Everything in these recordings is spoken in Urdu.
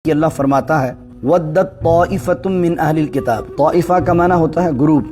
کہ اللہ فرماتا ہے وَدَّتْ طَائِفَةٌ مِّنْ أَهْلِ الْكِتَابِ، طائفہ کا معنی ہوتا ہے گروپ،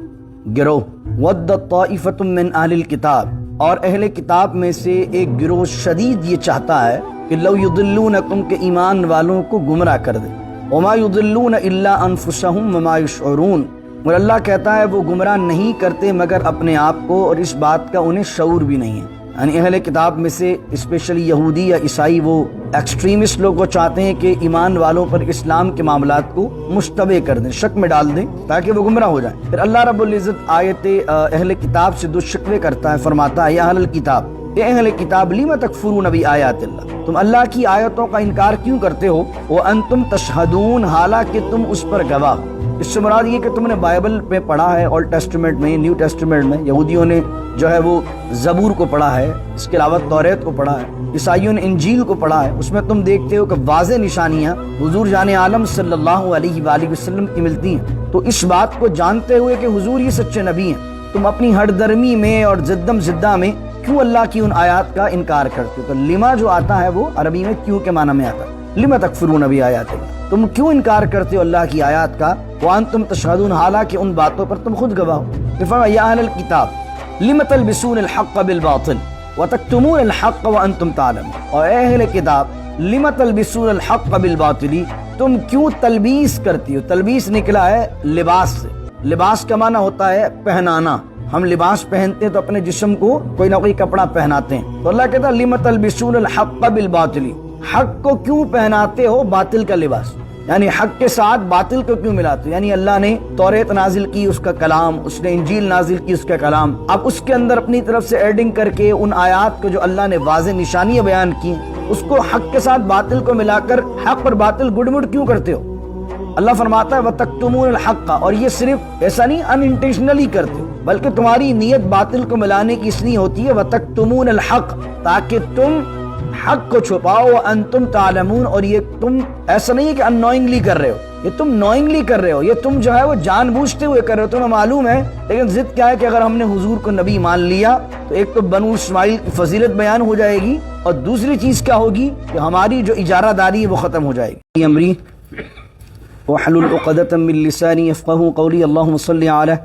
گروہ۔ وَدَّتْ طَائِفَةٌ مِّنْ أَهْلِ الْكِتَابِ، اور اہل کتاب میں سے ایک گروہ شدید یہ چاہتا ہے کہ لَوْ يُضِلُّونَكُمْ، کہ ایمان والوں کو گمراہ کر دیں، وَمَا يُضِلُّونَ إِلَّا أَنفُسَهُمْ وَمَا يَشْعُرُونَ، اور اللہ کہتا ہے وہ گمراہ نہیں کرتے مگر اپنے آپ کو، اور اس بات کا انہیں شعور بھی نہیں ہے۔ یعنی اہل کتاب میں سے اسپیشلی یہودی یا عیسائی وہ ایکسٹریمسٹ لوگ وہ چاہتے ہیں کہ ایمان والوں پر اسلام کے معاملات کو مشتبہ کر دیں، شک میں ڈال دیں تاکہ وہ گمراہ ہو جائیں۔ پھر اللہ رب العزت آیت اہل کتاب سے دو شکوے کرتا ہے، فرماتا ہے یا اہل الکتاب، اے اہل کتاب لم تکفرون بآیات اللہ، تم اللہ کی آیتوں کا انکار کیوں کرتے ہو، وانتم تشہدون، حالانکہ تم اس پر گواہ ہو۔ اس سے مراد یہ کہ تم نے بائبل میں پڑھا ہے، اولڈ ٹیسٹمنٹ میں، نیو ٹیسٹمنٹ میں، یہودیوں نے جو ہے وہ زبور کو پڑھا ہے، اس کے علاوہ توریت کو پڑھا ہے، عیسائیوں نے انجیل کو پڑھا ہے۔ اس میں تم دیکھتے ہو کہ واضح نشانیاں حضور جان عالم صلی اللہ علیہ وآلہ وسلم کی ملتی ہیں۔ تو اس بات کو جانتے ہوئے کہ حضور یہ سچے نبی ہیں، تم اپنی ہر درمی میں اور زدم زدہ میں کیوں اللہ کی ان آیات کا انکار کرتے ہو؟ تو لما جو آتا ہے وہ عربی میں کیوں کے معنی میں آتا ہے، لما تکفرون بآیات اللہ، تم کیوں انکار کرتے ہو اللہ کی آیات کا، وانتم تشہدون، حالانکہ ان باتوں پر تم خود گواہ ہو۔ پھر فرمایا یا اہل الکتاب لم تلبسون الحق بالباطل وتکتمون الحق وانتم تعلمون، اور اے اہل کتاب لم تلبسون الحق بالباطل، تم کیوں تلبیس کرتی ہو؟ تلبیس نکلا ہے لباس سے، لباس کا معنی ہوتا ہے پہنانا، ہم لباس پہنتے ہیں تو اپنے جسم کو کوئی نہ کوئی کپڑا پہناتے ہیں، تو اللہ کہتا ہے لم تلبسون الحق بالباطل، حق کو کیوں پہناتے ہو باطل کا لباس، یعنی حق کے ساتھ باطل کو کیوں ملاتے ہو؟ یعنی اللہ نے توریت نازل کی اس کا کلام، اس نے انجیل نازل کی اس کا کلام، اب اس کے اندر اپنی طرف سے ایڈنگ کر کے ان آیات کو جو اللہ نے واضح نشانیاں بیان کی اس کو حق کے ساتھ باطل کو ملا کر حق پر باطل گڈ مڈ کیوں کرتے ہو؟ اللہ فرماتا ہے وَتَكْتُمُونَ الْحَقَّ، اور یہ صرف ایسا نہیں ان انٹینشنلی کرتے ہو، بلکہ تمہاری نیت باطل کو ملانے کی اس لیے ہوتی ہے وَتَكْتُمُونَ الْحَقَّ، تاکہ تم حق کو چھپاؤ، وَأَنْتُمْ تَعْلَمُونَ، اور یہ تم ایسا نہیں ہے کہ انوائنگلی کر رہے ہو، یہ تم نوئنگلی کر رہے ہو، یہ تم جو ہے وہ جان بوجھتے ہوئے کر رہے ہو، تمہیں معلوم ہے، لیکن ضد کیا ہے کہ اگر ہم نے حضور کو نبی مان لیا تو ایک تو بنو اسماعیل کی فضیلت بیان ہو جائے گی، اور دوسری چیز کیا ہوگی کہ ہماری جو اجارہ داری ہے وہ ختم ہو جائے گی۔ امری وحلل عقدۃ من لسانی یفقهوا قولی، اللهم صل علی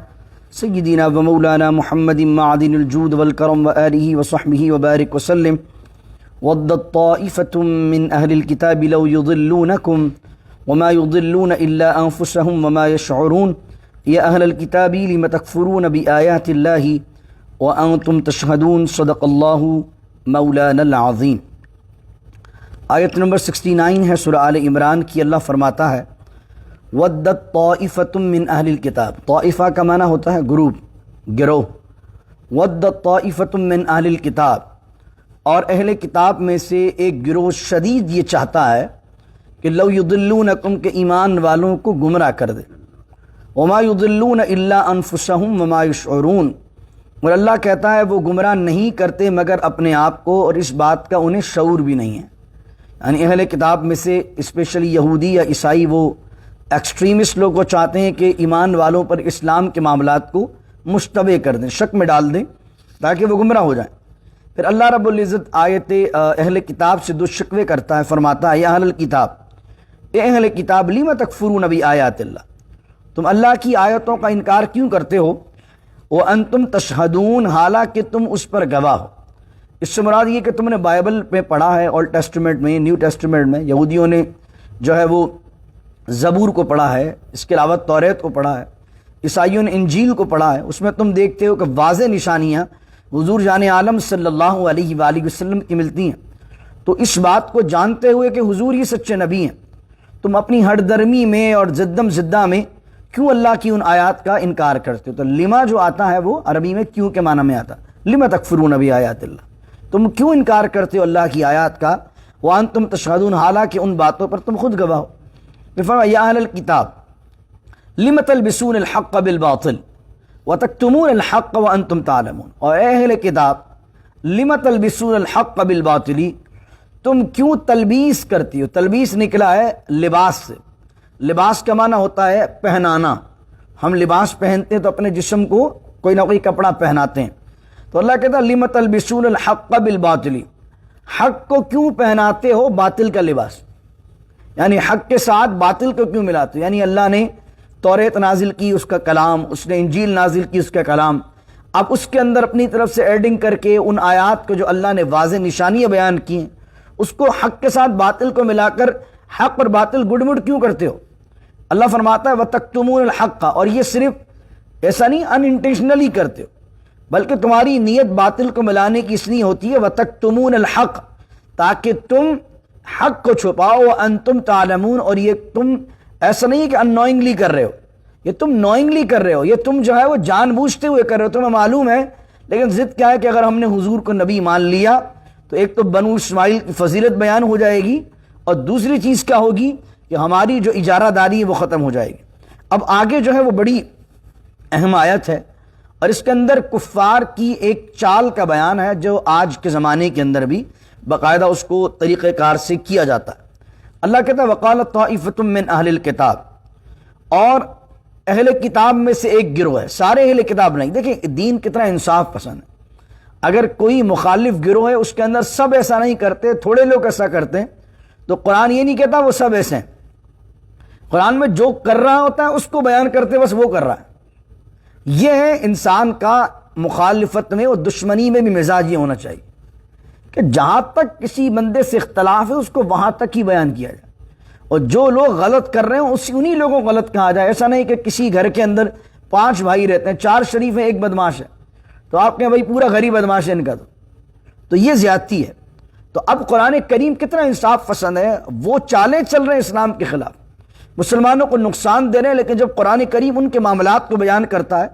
سیدنا و مولانا محمد معدن الجود والکرم وآلہ وصحبہ وبارک وسلم۔ وَدَّتْ طَائِفَةٌ مِّنْ أَهْلِ الْكِتَابِ لَوْ يُضِلُّونَكُمْ وَمَا يُضِلُّونَ إِلَّا أَنفُسَهُمْ وَمَا يَشْعُرُونَ يَا أَهْلَ الْكِتَابِ لِمَ تَكْفُرُونَ بِآيَاتِ اللَّهِ وَأَنْتُمْ تَشْهَدُونَ صدق اللَّهُ مولانا العظیم۔ آیت نمبر 69 ہے سورہ آل عمران کی۔ اللہ فرماتا ہے وَدَّتْ طَائِفَةٌ مِّنْ أَهْلِ الْكِتَابِ، طائفہ کا معنی ہوتا ہے گروپ، گروہ۔ وَدَّتْ طَائِفَةٌ مِّنْ أَهْلِ الْكِتَابِ، اور اہل کتاب میں سے ایک گروہ شدید یہ چاہتا ہے کہ لو یضلونکم، کہ ایمان والوں کو گمراہ کر دے، وما یضلون الا انفسهم وما یشعرون، اور اللہ کہتا ہے وہ گمراہ نہیں کرتے مگر اپنے آپ کو، اور اس بات کا انہیں شعور بھی نہیں ہے۔ یعنی اہل کتاب میں سے اسپیشلی یہودی یا عیسائی وہ ایکسٹریمسٹ لوگ وہ چاہتے ہیں کہ ایمان والوں پر اسلام کے معاملات کو مشتبہ کر دیں، شک میں ڈال دیں تاکہ وہ گمراہ ہو جائیں۔ پھر اللہ رب العزت آیت اہل کتاب سے دو شکوے کرتا ہے، فرماتا ہے یا اہل الکتاب، اے اہل کتاب لم تکفرون بآیات اللہ، تم اللہ کی آیتوں کا انکار کیوں کرتے ہو، وانتم تشہدون، حالانکہ تم اس پر گواہ ہو۔ اس سے مراد یہ کہ تم نے بائبل میں پڑھا ہے، اولڈ ٹیسٹمنٹ میں، نیو ٹیسٹمنٹ میں، یہودیوں نے جو ہے وہ زبور کو پڑھا ہے، اس کے علاوہ توریت کو پڑھا ہے، عیسائیوں نے انجیل کو پڑھا ہے۔ اس میں تم دیکھتے ہو کہ واضح نشانیاں حضور جان عالم صلی اللہ علیہ وآلہ وسلم کی ملتی ہیں۔ تو اس بات کو جانتے ہوئے کہ حضور یہ سچے نبی ہیں، تم اپنی ہر درمی میں اور زدم زدہ میں کیوں اللہ کی ان آیات کا انکار کرتے ہو؟ تو لما جو آتا ہے وہ عربی میں کیوں کے معنی میں آتا ہے، لما تکفرون بآیات اللہ، تم کیوں انکار کرتے ہو اللہ کی آیات کا، وانتم تشہدون، حالانکہ ان باتوں پر تم خود گواہ ہو۔ پھر فرمایا یا اہل الکتاب لم تلبسون الحق بالباطل وَتَكْتُمُونَ الْحَقَّ وَأَنْتُمْ تَعْلَمُونَ، اور اے اہل کتاب لِمَ تَلْبِسُونَ الْحَقَّ بِالْبَاطِلِ، تم کیوں تلبیس کرتی ہو؟ تلبیس نکلا ہے لباس سے، لباس کا معنی ہوتا ہے پہنانا، ہم لباس پہنتے ہیں تو اپنے جسم کو کوئی نہ کوئی کپڑا پہناتے ہیں، تو اللہ کہتا ہے لِمَ تَلْبِسُونَ الْحَقَّ بِالْبَاطِلِ، حق کو کیوں پہناتے ہو باطل کا لباس، یعنی حق کے ساتھ باطل کو کیوں ملاتے ہو؟ یعنی اللہ نے توریت نازل کی اس کا کلام، اس نے انجیل نازل کی اس کا کلام، اب اس کے اندر اپنی طرف سے ایڈنگ کر کے ان آیات کو جو اللہ نے واضح نشانیاں بیان کی ہیں اس کو حق کے ساتھ باطل کو ملا کر حق اور باطل گڈ مڈ کیوں کرتے ہو؟ اللہ فرماتا ہے وَتَكْتُمُونَ الْحَقَّ، اور یہ صرف ایسا نہیں ان انٹینشنلی کرتے ہو، بلکہ تمہاری نیت باطل کو ملانے کی اس لیے ہوتی ہے وَتَكْتُمُونَ الْحَقَّ، تاکہ تم حق کو چھپاؤ، وَأَنْتُمْ تَعْلَمُونَ، اور یہ تم ایسا نہیں ہے کہ انوائنگلی کر رہے ہو، یہ تم نوئنگلی کر رہے ہو، یہ تم جو ہے وہ جان بوجھتے ہوئے کر رہے ہو، تمہیں معلوم ہے، لیکن ضد کیا ہے کہ اگر ہم نے حضور کو نبی مان لیا تو ایک تو بنو اسماعیل کی فضیلت بیان ہو جائے گی، اور دوسری چیز کیا ہوگی کہ ہماری جو اجارہ داری ہے وہ ختم ہو جائے گی۔ اب آگے جو ہے وہ بڑی اہم آیت ہے، اور اس کے اندر کفار کی ایک چال کا بیان ہے جو آج کے زمانے کے اندر بھی باقاعدہ اس کو طریقہ کار سے کیا جاتا ہے۔ اللہ کہتا ہے وقالت طائفۃ من اہل الکتاب، اور اہل کتاب میں سے ایک گروہ ہے، سارے اہل کتاب نہیں۔ دیکھیں دین کتنا انصاف پسند ہے، اگر کوئی مخالف گروہ ہے اس کے اندر سب ایسا نہیں کرتے، تھوڑے لوگ ایسا کرتے ہیں، تو قرآن یہ نہیں کہتا وہ سب ایسے ہیں، قرآن میں جو کر رہا ہوتا ہے اس کو بیان کرتے بس وہ کر رہا ہے۔ یہ ہے انسان کا مخالفت میں اور دشمنی میں بھی مزاج یہ ہونا چاہیے کہ جہاں تک کسی بندے سے اختلاف ہے اس کو وہاں تک ہی بیان کیا جائے، اور جو لوگ غلط کر رہے ہیں انہی لوگوں کو غلط کہا جائے۔ ایسا نہیں کہ کسی گھر کے اندر 5 بھائی رہتے ہیں، 4 شریف ہیں، 1 بدماش ہے، تو آپ کہیں بھائی پورا گھر ہی بدماش ہے ان کا، تو یہ زیادتی ہے۔ تو اب قرآن کریم کتنا انصاف پسند ہے، وہ چالیں چل رہے ہیں اسلام کے خلاف، مسلمانوں کو نقصان دے رہے ہیں، لیکن جب قرآن کریم ان کے معاملات کو بیان کرتا ہے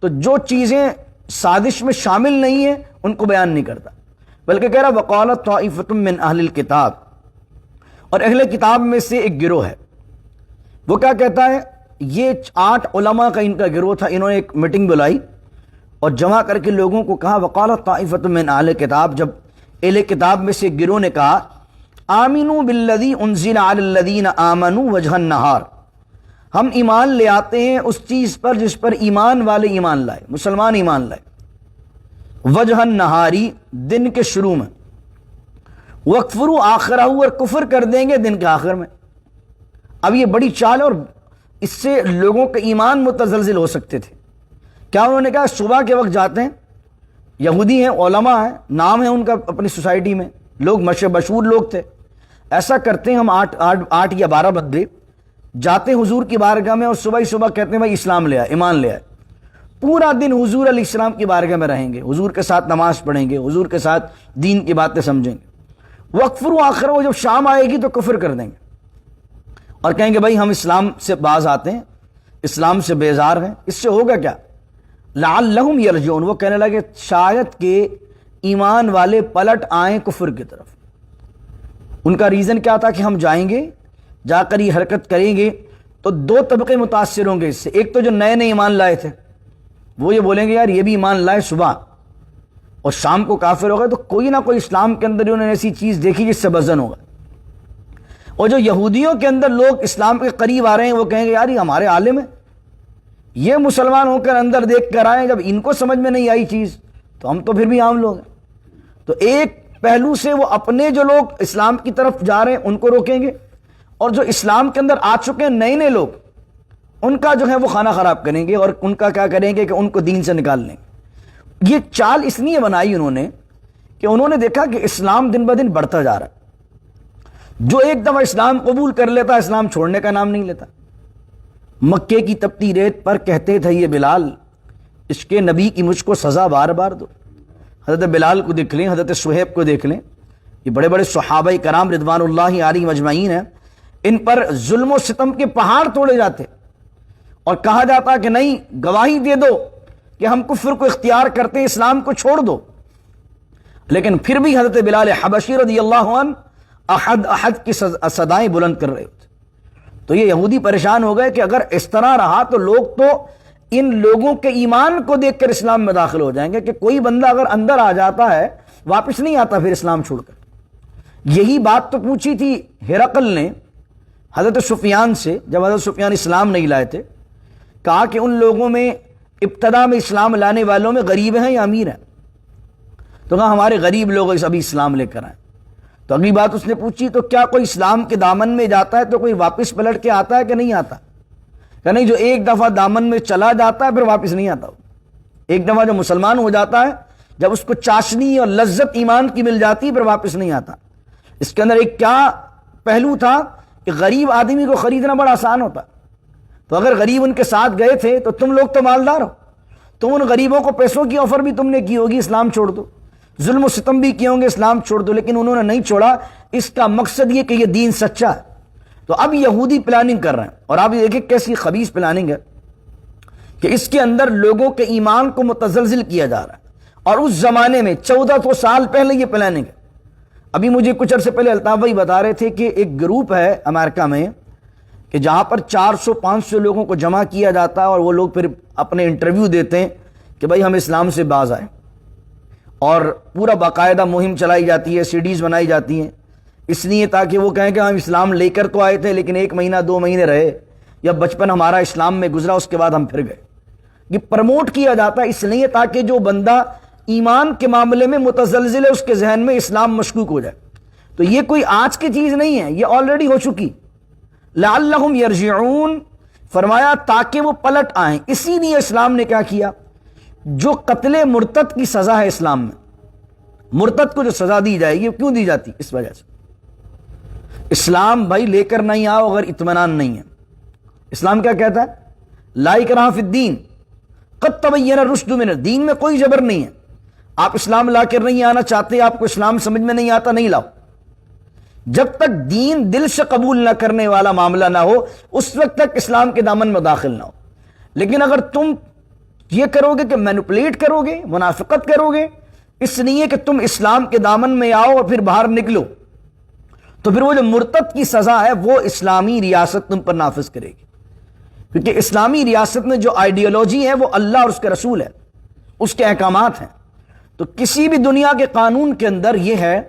تو جو چیزیں سازش میں شامل نہیں ہیں ان کو بیان نہیں کرتا، بلکہ کہہ رہا وقالت طائفۃ من اہل الکتاب، اور اہل کتاب میں سے ایک گروہ ہے، وہ کیا کہتا ہے؟ یہ 8 علماء کا ان کا گروہ تھا، انہوں نے ایک میٹنگ بلائی اور جمع کر کے لوگوں کو کہا وقالت طائفۃ من اہل الکتاب، جب اہل کتاب میں سے ایک گروہ نے کہا آمنوا بالذی انزل علی الذین آمنوا وجہ النہار، ہم ایمان لے آتے ہیں اس چیز پر جس پر ایمان والے ایمان لائے، مسلمان ایمان لائے، وجہ النہاری، دن کے شروع میں، وَاکْفُرُوا آخرہ، اور کفر کر دیں گے دن کے آخر میں۔ اب یہ بڑی چال ہے، اور اس سے لوگوں کے ایمان متزلزل ہو سکتے تھے۔ کیا انہوں نے کہا صبح کے وقت جاتے ہیں، یہودی ہیں، علماء ہیں، نام ہے ان کا اپنی سوسائٹی میں، لوگ مشہور لوگ تھے، ایسا کرتے ہیں ہم 8 یا 12 بندے جاتے ہیں حضور کی بارگاہ میں اور صبح ہی صبح کہتے ہیں بھائی اسلام لے آئے، ایمان لے آئے، پورا دن حضور علیہ السلام کی بارگاہ میں رہیں گے، حضور کے ساتھ نماز پڑھیں گے، حضور کے ساتھ دین کی باتیں سمجھیں گے، وَاکْفُرُوا آخرہ، وہ جب شام آئے گی تو کفر کر دیں گے اور کہیں گے بھائی ہم اسلام سے باز آتے ہیں، اسلام سے بیزار ہیں۔ اس سے ہوگا کیا؟ لعلہم یرجعون، وہ کہنے لگے شاید کہ ایمان والے پلٹ آئیں کفر کی طرف۔ ان کا ریزن کیا تھا کہ ہم جائیں گے، جا کر یہ حرکت کریں گے تو 2 طبقے متاثر ہوں گے اس سے، ایک تو جو نئے ایمان لائے تھے وہ یہ بولیں گے یار یہ بھی ایمان لائے صبح، اور شام کو کافر ہو گئے، تو کوئی نہ کوئی اسلام کے اندر انہوں نے ایسی چیز دیکھی جس سے وزن ہوگا۔ اور جو یہودیوں کے اندر لوگ اسلام کے قریب آ رہے ہیں وہ کہیں گے یار یہ ہمارے عالم ہیں، یہ مسلمان ہو کر اندر دیکھ کر آئے، جب ان کو سمجھ میں نہیں آئی چیز تو ہم تو پھر بھی عام لوگ ہیں۔ تو ایک پہلو سے وہ اپنے جو لوگ اسلام کی طرف جا رہے ہیں ان کو روکیں گے، اور جو اسلام کے اندر آ چکے ہیں نئے لوگ ان کا جو ہے وہ کھانا خراب کریں گے، اور ان کا کیا کریں گے کہ ان کو دین سے نکال لیں گے۔ یہ چال اس لیے بنائی انہوں نے کہ انہوں نے دیکھا کہ اسلام دن بدن بڑھتا جا رہا ہے، جو ایک دفعہ اسلام قبول کر لیتا اسلام چھوڑنے کا نام نہیں لیتا۔ مکے کی تپتی ریت پر کہتے تھے یہ بلال عشق نبی کی مجھ کو سزا بار بار دو۔ حضرت بلال کو دیکھ لیں، حضرت صہیب کو دیکھ لیں، یہ بڑے بڑے صحابہ کرام رضوان اللہ علیہم اجمعین ہیں، ان پر ظلم و ستم کے پہاڑ توڑے جاتے اور کہا جاتا کہ نہیں گواہی دے دو کہ ہم کفر کو اختیار کرتے ہیں، اسلام کو چھوڑ دو، لیکن پھر بھی حضرت بلال حبشی رضی اللہ عنہ احد احد کی صدائیں بلند کر رہے ہوتے۔ تو یہ یہودی پریشان ہو گئے کہ اگر اس طرح رہا تو لوگ تو ان لوگوں کے ایمان کو دیکھ کر اسلام میں داخل ہو جائیں گے، کہ کوئی بندہ اگر اندر آ جاتا ہے واپس نہیں آتا پھر اسلام چھوڑ کر۔ یہی بات تو پوچھی تھی ہرقل نے حضرت سفیان سے، جب حضرت سفیان اسلام نہیں لائے تھے، کہا کہ ان لوگوں میں ابتدا میں اسلام لانے والوں میں غریب ہیں یا امیر ہیں؟ تو کہا ہمارے غریب لوگ ابھی اسلام لے کر آئے۔ تو اگلی بات اس نے پوچھی تو کیا کوئی اسلام کے دامن میں جاتا ہے تو کوئی واپس پلٹ کے آتا ہے کہ نہیں آتا؟ کہ نہیں، جو ایک دفعہ دامن میں چلا جاتا ہے پھر واپس نہیں آتا. ایک دفعہ جو مسلمان ہو جاتا ہے، جب اس کو چاشنی اور لذت ایمان کی مل جاتی ہے پھر واپس نہیں آتا. اس کے اندر ایک کیا پہلو تھا کہ غریب آدمی کو خریدنا بڑا آسان ہوتا. تو اگر غریب ان کے ساتھ گئے تھے تو تم لوگ تو مالدار ہو، تم ان غریبوں کو پیسوں کی آفر بھی تم نے کی ہوگی اسلام چھوڑ دو، ظلم و ستم بھی کیے ہوں گے اسلام چھوڑ دو، لیکن انہوں نے نہیں چھوڑا. اس کا مقصد یہ کہ یہ دین سچا ہے. تو اب یہودی پلاننگ کر رہے ہیں، اور آپ دیکھیں کیسی خبیث پلاننگ ہے کہ اس کے اندر لوگوں کے ایمان کو متزلزل کیا جا رہا ہے. اور اس زمانے میں 1400 سال پہلے یہ پلاننگ ہے. ابھی مجھے کچھ عرصے پہلے الطاف بھائی بتا رہے تھے کہ ایک گروپ ہے امریکہ میں کہ جہاں پر 400-500 لوگوں کو جمع کیا جاتا ہے اور وہ لوگ پھر اپنے انٹرویو دیتے ہیں کہ بھائی ہم اسلام سے باز آئے، اور پورا باقاعدہ مہم چلائی جاتی ہے، سیڈیز بنائی جاتی ہیں اس لیے تاکہ وہ کہیں کہ ہم اسلام لے کر تو آئے تھے لیکن 1 مہینہ 2 مہینے رہے، یا بچپن ہمارا اسلام میں گزرا اس کے بعد ہم پھر گئے. یہ پروموٹ کیا جاتا ہے اس لیے تاکہ جو بندہ ایمان کے معاملے میں متزلزل ہے اس کے ذہن میں اسلام مشکوک ہو جائے. تو یہ کوئی آج کی چیز نہیں ہے، یہ آلریڈی ہو چکی. لعلہم یرجعون، فرمایا تاکہ وہ پلٹ آئیں. اسی لیے اسلام نے کیا کیا، جو قتل مرتد کی سزا ہے اسلام میں، مرتد کو جو سزا دی جائے گی کیوں دی جاتی؟ اس وجہ سے اسلام بھائی لے کر نہیں آؤ اگر اطمینان نہیں ہے. اسلام کیا کہتا ہے؟ لا اکراہ فی الدین قد تبین الرشد من الغی، دین میں کوئی جبر نہیں ہے. آپ اسلام لا کر نہیں آنا چاہتے، آپ کو اسلام سمجھ میں نہیں آتا، نہیں لاؤ. جب تک دین دل سے قبول نہ کرنے والا معاملہ نہ ہو اس وقت تک اسلام کے دامن میں داخل نہ ہو. لیکن اگر تم یہ کرو گے کہ مینوپولیٹ کرو گے، منافقت کرو گے اس لیے کہ تم اسلام کے دامن میں آؤ اور پھر باہر نکلو، تو پھر وہ جو مرتد کی سزا ہے وہ اسلامی ریاست تم پر نافذ کرے گی. کیونکہ اسلامی ریاست میں جو آئیڈیالوجی ہے وہ اللہ اور اس کے رسول ہے، اس کے احکامات ہیں. تو کسی بھی دنیا کے قانون کے اندر یہ ہے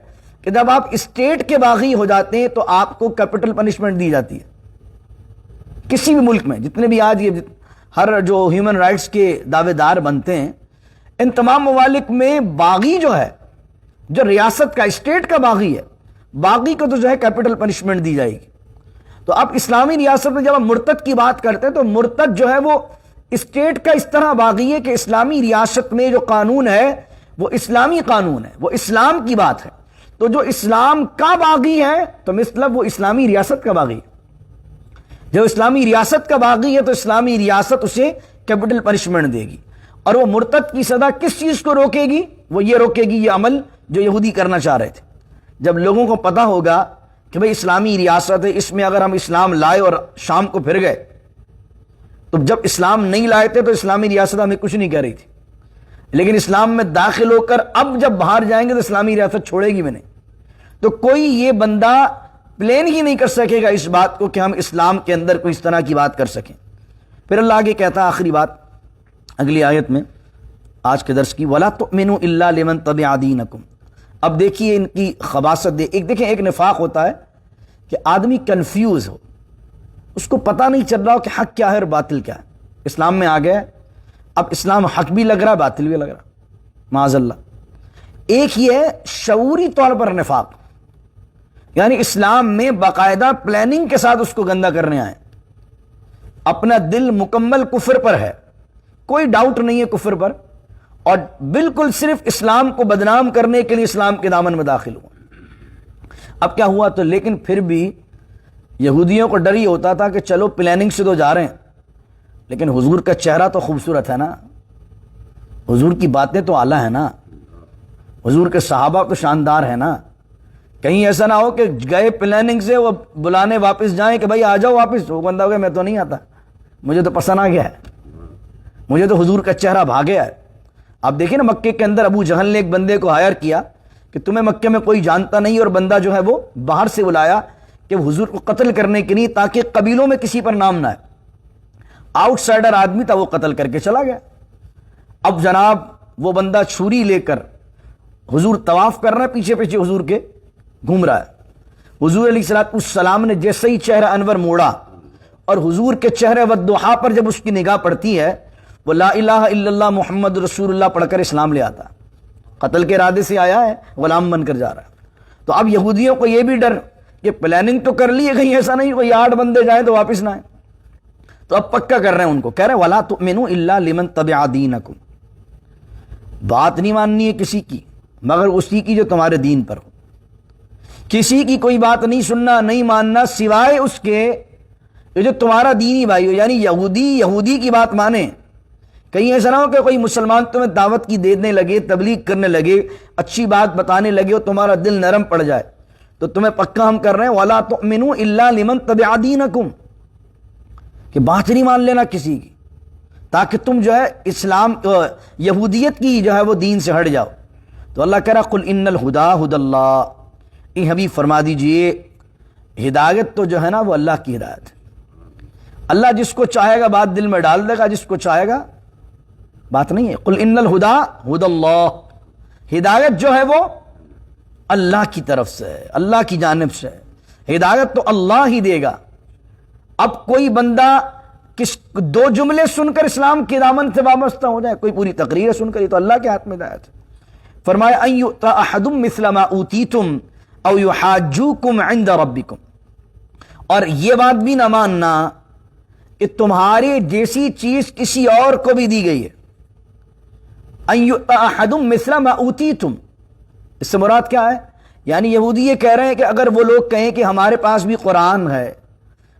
کہ جب آپ اسٹیٹ کے باغی ہو جاتے ہیں تو آپ کو کیپٹل پنشمنٹ دی جاتی ہے. کسی بھی ملک میں جتنے بھی آج یہ ہر جو ہیومن رائٹس کے دعوے دار بنتے ہیں، ان تمام ممالک میں باغی جو ہے، جو ریاست کا اسٹیٹ کا باغی ہے، باغی کو تو جو ہے کیپٹل پنشمنٹ دی جائے گی. تو اب اسلامی ریاست میں جب ہم مرتد کی بات کرتے ہیں تو مرتد جو ہے وہ اسٹیٹ کا اس طرح باغی ہے کہ اسلامی ریاست میں جو قانون ہے وہ اسلامی قانون ہے، وہ اسلام کی بات ہے. تو جو اسلام کا باغی ہے تو مطلب وہ اسلامی ریاست کا باغی ہے. جو اسلامی ریاست کا باغی ہے تو اسلامی ریاست اسے کیپٹل پنشمنٹ دے گی. اور وہ مرتد کی سزا کس چیز کو روکے گی؟ وہ یہ روکے گی یہ عمل جو یہودی کرنا چاہ رہے تھے. جب لوگوں کو پتا ہوگا کہ بھئی اسلامی ریاست ہے، اس میں اگر ہم اسلام لائے اور شام کو پھر گئے، تو جب اسلام نہیں لائے تھے تو اسلامی ریاست ہمیں کچھ نہیں کہہ رہی تھی، لیکن اسلام میں داخل ہو کر اب جب باہر جائیں گے تو اسلامی ریاست چھوڑے گی بھی نہیں. تو کوئی یہ بندہ پلین ہی نہیں کر سکے گا اس بات کو کہ ہم اسلام کے اندر کوئی اس طرح کی بات کر سکیں. پھر اللہ آگے کہتا ہے آخری بات اگلی آیت میں آج کے درس کی، وَلَا تُؤْمِنُوا إِلَّا لِمَن تَبِعَ دِينَكُمْ. اب دیکھیے ان کی خباثت دیکھیں ایک نفاق ہوتا ہے کہ آدمی کنفیوز ہو، اس کو پتہ نہیں چل رہا ہو کہ حق کیا ہے اور باطل کیا ہے. اسلام میں آ گیا، اب اسلام حق بھی لگ رہا ہے باطل بھی لگ رہا ہے معاذ اللہ. ایک یہ ہے شعوری طور پر نفاق، یعنی اسلام میں باقاعدہ پلاننگ کے ساتھ اس کو گندا کرنے آئے، اپنا دل مکمل کفر پر ہے، کوئی ڈاؤٹ نہیں ہے کفر پر، اور بالکل صرف اسلام کو بدنام کرنے کے لیے اسلام کے دامن میں داخل ہوا. اب کیا ہوا تو لیکن پھر بھی یہودیوں کو ڈر ہی ہوتا تھا کہ چلو پلاننگ سے تو جا رہے ہیں لیکن حضور کا چہرہ تو خوبصورت ہے نا، حضور کی باتیں تو اعلیٰ ہیں نا، حضور کے صحابہ تو شاندار ہیں نا. کہیں ایسا نہ ہو کہ گئے پلاننگ سے وہ بلانے واپس جائیں کہ بھائی آ جاؤ واپس، وہ بندہ ہو گیا میں تو نہیں آتا، مجھے تو پسند آ گیا ہے، مجھے تو حضور کا چہرہ بھا گیا ہے. آپ دیکھیں نا مکے کے اندر ابو جہل نے ایک بندے کو ہائر کیا کہ تمہیں مکے میں کوئی جانتا نہیں، اور بندہ جو ہے وہ باہر سے بلایا کہ حضور کو قتل کرنے کے لیے تاکہ قبیلوں میں کسی پر نام نہ ہے. آؤٹ سائڈر آدمی تھا، وہ قتل کر کے چلا گیا. اب جناب وہ بندہ چھری لے کر حضور طواف کر رہا ہے، پیچھے پیچھے حضور کے گھوم رہا ہے. حضور علیہ السلام نے جیسے ہی چہرہ انور موڑا اور حضور کے چہرے والضحیٰ پر جب اس کی نگاہ پڑتی ہے وہ لا الہ الا اللہ محمد رسول اللہ پڑھ کر اسلام لے آتا. قتل کے ارادے سے آیا ہے، غلام بن کر جا رہا ہے. تو اب یہودیوں کو یہ بھی ڈر کہ پلاننگ تو کر لی ہے، کہیں ایسا نہیں کوئی 8 بندے جائیں تو واپس نہ آئیں، تو اب پکا کر رہے ہیں ان کو، کہہ رہے ہیں وَلَا تُؤْمِنُوا إِلَّا لِمَن تَبِعَ دِينَكُمْ، بات نہیں ماننی ہے کسی کی مگر اسی کی جو تمہارے دین پر ہو، کسی کی کوئی بات نہیں سننا نہیں ماننا سوائے اس کے جو تمہارا دینی بھائی ہو، یعنی یہودی کی بات مانے۔ کہیں ایسا نہ ہو کہ کوئی مسلمان تمہیں دعوت کی دینے لگے، تبلیغ کرنے لگے، اچھی بات بتانے لگے اور تمہارا دل نرم پڑ جائے، تو تمہیں پکا ہم کر رہے ہیں وَلَا تُؤْمِنُوا إِلَّا لِمَن تَبِعَ دِينَكُمْ، کہ بات نہیں مان لینا کسی کی، تاکہ تم جو ہے اسلام یہودیت کی جو ہے وہ دین سے ہٹ جاؤ۔ تو اللہ کہہ رہا قُلْ إِنَّ الْهُدَىٰ هُدَى اللَّهِ، اے حبیب فرما دیجئے ہدایت تو جو ہے نا وہ اللہ کی ہدایت ہے، اللہ جس کو چاہے گا بات دل میں ڈال دے گا، جس کو چاہے گا بات نہیں ہے۔ قل ان الہدیٰ ہدی اللہ، ہدایت جو ہے وہ اللہ کی طرف سے ہے، اللہ کی جانب سے ہے، ہدایت تو اللہ ہی دے گا۔ اب کوئی بندہ 2 جملے سن کر اسلام کے دامن سے وابستہ ہو جائے، کوئی پوری تقریر سن کر، یہ تو اللہ کے ہاتھ میں ہدایت ہے۔ فرمایا ان یؤتی احد مثل ما اوتیتم او یحاجوکم عند ربکم، اور یہ بات بھی نہ ماننا کہ تمہارے جیسی چیز کسی اور کو بھی دی گئی ہے۔ ان یؤتی احد مثل ما اوتیتم، اس سے مراد کیا ہے؟ یعنی یہودی یہ کہہ رہے ہیں کہ اگر وہ لوگ کہیں کہ ہمارے پاس بھی قرآن ہے،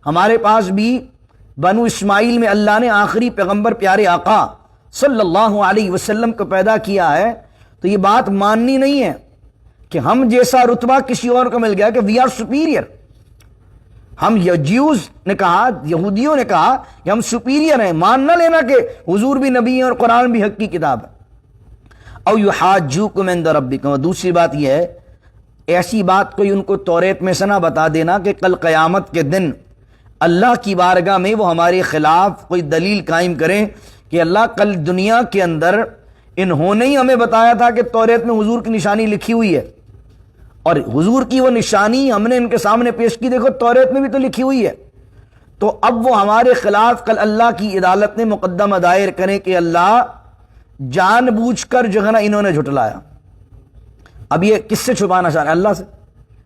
ہمارے پاس بھی بنو اسماعیل میں اللہ نے آخری پیغمبر پیارے آقا صلی اللہ علیہ وسلم کو پیدا کیا ہے، تو یہ بات ماننی نہیں ہے کہ ہم جیسا رتبہ کسی اور کو مل گیا، کہ وی آر سپیریئر۔ ہم جیوز نے کہا، یہودیوں نے کہا کہ ہم سپیریئر ہیں، مان نہ لینا کہ حضور بھی نبی ہیں اور قرآن بھی حق کی کتاب ہے۔ او یحاجوکم عند ربکم، دوسری بات یہ ہے ایسی بات کوئی ان کو توریت میں سے نہ بتا دینا کہ کل قیامت کے دن اللہ کی بارگاہ میں وہ ہمارے خلاف کوئی دلیل قائم کریں کہ اللہ کل دنیا کے اندر انہوں نے ہی ہمیں بتایا تھا کہ توریت میں حضور کی نشانی لکھی ہوئی ہے، اور حضور کی وہ نشانی ہم نے ان کے سامنے پیش کی، دیکھو توریت میں بھی تو لکھی ہوئی ہے، تو اب وہ ہمارے خلاف کل اللہ کی عدالت میں مقدمہ دائر کریں کہ اللہ جان بوجھ کر جو ہے نا انہوں نے جھٹلایا۔ اب یہ کس سے چھپانا چاہ رہے ہیں؟ اللہ سے،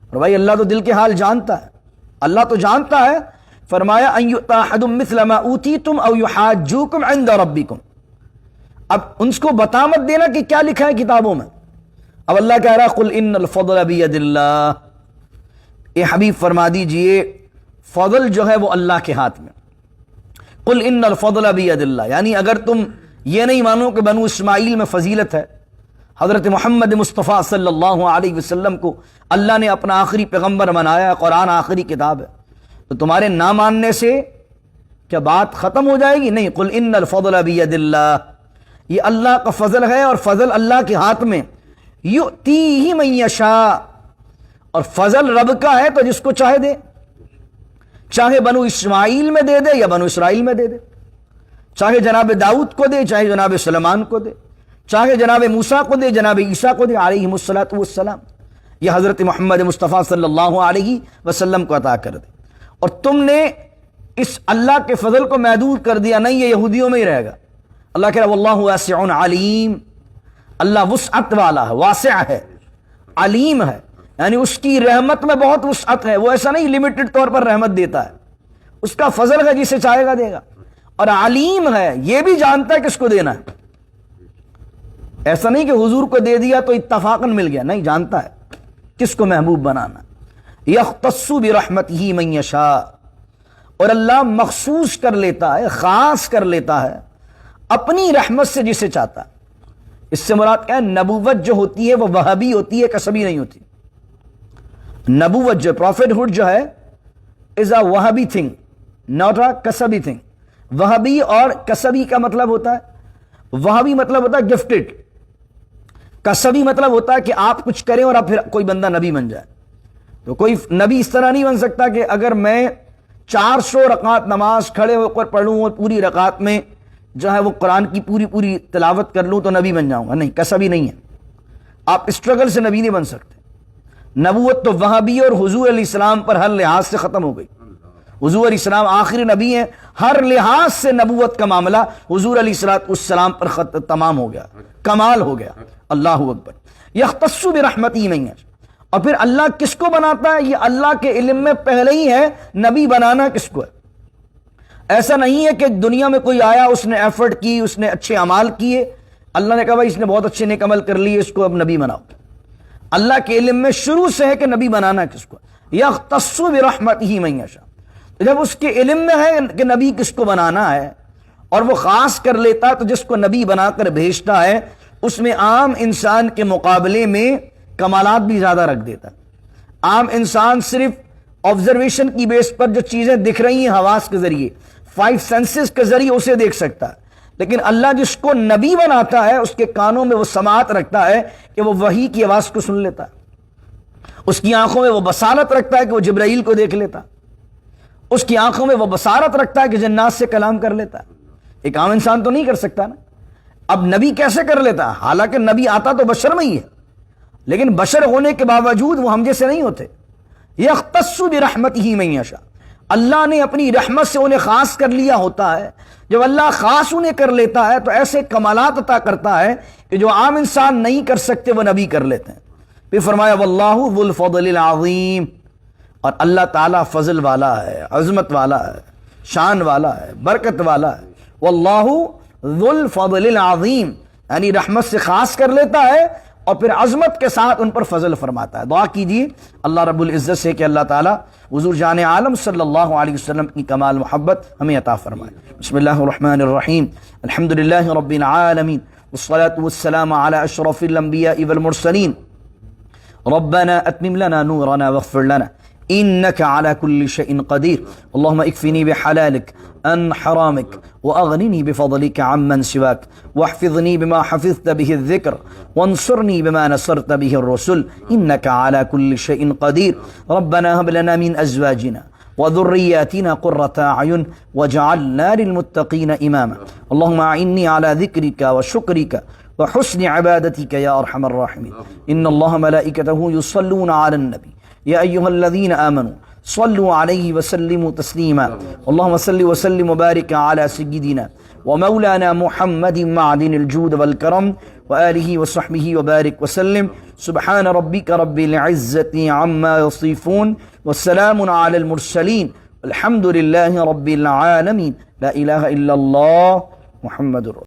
اور بھائی اللہ تو دل کے حال جانتا ہے، اللہ تو جانتا ہے۔ فرمایا ان یؤتی احد مثل ما اوتیتم او یحاجوکم عند ربکم، اب ان کو بتا مت دینا کہ کیا لکھا ہے کتابوں میں۔ اب اللہ کہہ رہا قل ان الفضل بید اللہ، اے حبیب فرما دیجئے فضل جو ہے وہ اللہ کے ہاتھ میں۔ قل ان الفضل بید اللہ، یعنی اگر تم یہ نہیں مانو کہ بنو اسماعیل میں فضیلت ہے، حضرت محمد مصطفیٰ صلی اللہ علیہ وسلم کو اللہ نے اپنا آخری پیغمبر بنایا، قرآن آخری کتاب ہے، تو تمہارے نہ ماننے سے کیا بات ختم ہو جائے گی؟ نہیں، قل ان الفضل بید اللہ، یہ اللہ کا فضل ہے اور فضل اللہ کے ہاتھ میں، یؤتیہ من یشاء، اور فضل رب کا ہے تو جس کو چاہے دے، چاہے بنو اسماعیل میں دے دے یا بنو اسرائیل میں دے دے، چاہے جناب داؤد کو دے چاہے جناب سلیمان کو دے، چاہے جناب موسیٰ کو دے جناب عیسیٰ کو دے علیہم الصلاۃ والسلام، یہ حضرت محمد مصطفیٰ صلی اللہ علیہ وسلم کو عطا کر دے۔ اور تم نے اس اللہ کے فضل کو محدود کر دیا، نہیں یہ یہودیوں میں ہی رہے گا۔ اللہ کہہ رہا واللہ واسع علیم، اللہ وسعت والا ہے، واسع ہے، علیم ہے، یعنی اس کی رحمت میں بہت وسعت ہے، وہ ایسا نہیں لمیٹڈ طور پر رحمت دیتا ہے، اس کا فضل ہے جسے چاہے گا دے گا، اور علیم ہے، یہ بھی جانتا ہے کس کو دینا ہے، ایسا نہیں کہ حضور کو دے دیا تو اتفاقاً مل گیا، نہیں، جانتا ہے کس کو محبوب بنانا۔ یختص برحمتہ من یشاء، اور اللہ مخصوص کر لیتا ہے، خاص کر لیتا ہے اپنی رحمت سے جسے چاہتا ہے۔ اس سے مراد کیا ہے؟ نبوت جو ہوتی ہے وہ وہابی ہوتی ہے، کسبی نہیں ہوتی۔ نبوت جو پروفیٹ ہوڈ جو ہے از اے وہابی تھنگ، ناٹ اے کسبی تھنگ۔ وہابی اور کسبی کا مطلب ہوتا ہے، وہابی مطلب ہوتا ہے گفٹڈ، کسبی مطلب ہوتا ہے کہ آپ کچھ کریں اور آپ پھر کوئی بندہ نبی بن جائے۔ تو کوئی نبی اس طرح نہیں بن سکتا کہ اگر میں 400 رکعت نماز کھڑے ہو کر پڑھوں اور پوری رکعت میں جو ہے وہ قرآن کی پوری تلاوت کر لوں تو نبی بن جاؤں گا، نہیں، کسبی نہیں ہے، آپ اسٹرگل سے نبی نہیں بن سکتے۔ نبوت تو وہابی اور حضور علیہ السلام پر ہر لحاظ سے ختم ہو گئی۔ حضور علیہ السلام آخری نبی ہیں، ہر لحاظ سے نبوت کا معاملہ حضور علیہ السلام پر تمام ہو گیا، کمال ہو گیا۔ اللہ اکبر۔ یختص برحمتہ من یشاء، اور پھر اللہ کس کو بناتا ہے یہ اللہ کے علم میں پہلے ہی ہے، نبی بنانا کس کو ہے۔ ایسا نہیں ہے کہ دنیا میں کوئی آیا، اس نے ایفرٹ کی، اس نے اچھے اعمال کیے، اللہ نے کہا بھائی اس نے بہت اچھے نیک عمل کر لیے، اس کو اب نبی بناؤ۔ اللہ کے علم میں شروع سے ہے کہ نبی بنانا کس کو، یختص برحمتہ من یشاء۔ جب اس کے علم میں ہے کہ نبی کس کو بنانا ہے اور وہ خاص کر لیتا ہے، تو جس کو نبی بنا کر بھیجتا ہے اس میں عام انسان کے مقابلے میں کمالات بھی زیادہ رکھ دیتا ہے۔ عام انسان صرف آبزرویشن کی بیس پر جو چیزیں دکھ رہی ہیں حواس کے ذریعے، 5 سینسز کے ذریعے اسے دیکھ سکتا ہے، لیکن اللہ جس کو نبی بناتا ہے اس کے کانوں میں وہ سماعت رکھتا ہے کہ وہ وحی کی آواز کو سن لیتا ہے، اس کی آنکھوں میں وہ بصارت رکھتا ہے کہ وہ جبرائیل کو دیکھ لیتا، اس کی آنکھوں میں وہ بصارت رکھتا ہے کہ جنات سے کلام کر لیتا ہے۔ ایک عام انسان تو نہیں کر سکتا نا۔ اب نبی کیسے کر لیتا؟ حالانکہ نبی آتا تو بشر میں ہی ہے، لیکن بشر ہونے کے باوجود وہ ہم جیسے نہیں ہوتے۔ یختص برحمتہ من یشاء، اللہ نے اپنی رحمت سے انہیں خاص کر لیا ہوتا ہے۔ جب اللہ خاص انہیں کر لیتا ہے تو ایسے کمالات عطا کرتا ہے کہ جو عام انسان نہیں کر سکتے وہ نبی کر لیتے ہیں۔ پھر فرمایا واللہ ذو الفضل العظیم، اور اللہ تعالیٰ فضل والا ہے، عظمت والا ہے، شان والا ہے، برکت والا ہے۔ واللہ ذو الفضل العظیم، یعنی رحمت سے خاص کر لیتا ہے اور پھر عظمت کے ساتھ ان پر فضل فرماتا ہے۔ دعا کیجیے اللہ رب العزت سے کہ اللہ تعالیٰ حضور جان عالم صلی اللہ علیہ وسلم کی کمال محبت ہمیں عطا فرمائے۔ بسم اللہ الرحمن الرحیم، الحمدللہ رب العالمین، والصلاة والسلام علی اشرف الانبیاء والمرسلین، ربنا اتمم لنا نورنا واغفر لنا انك على كل شيء قدير، اللهم اكفني بحلالك عن حرامك واغنني بفضلك عمن سواك، واحفظني بما حفظت به الذكر، وانصرني بما نصرت به الرسل، انك على كل شيء قدير، ربنا هب لنا من ازواجنا وذرياتنا قرة اعين واجعلنا للمتقين اماما، اللهم اعني على ذكرك وشكرك وحسن عبادتك يا ارحم الراحمين، ان الله ملائكته يصلون على النبي يا أيها الذين آمنوا صلوا عليه وسلموا تسليما، اللهم صل وسلم وبارك على سيدنا ومولانا محمد معدن الجود والكرم وآله وصحبه وبارك وسلم، سبحان ربك رب العزة عما يصفون والسلام على المرسلين الحمد لله رب العالمين، لا إله إلا الله محمد رسول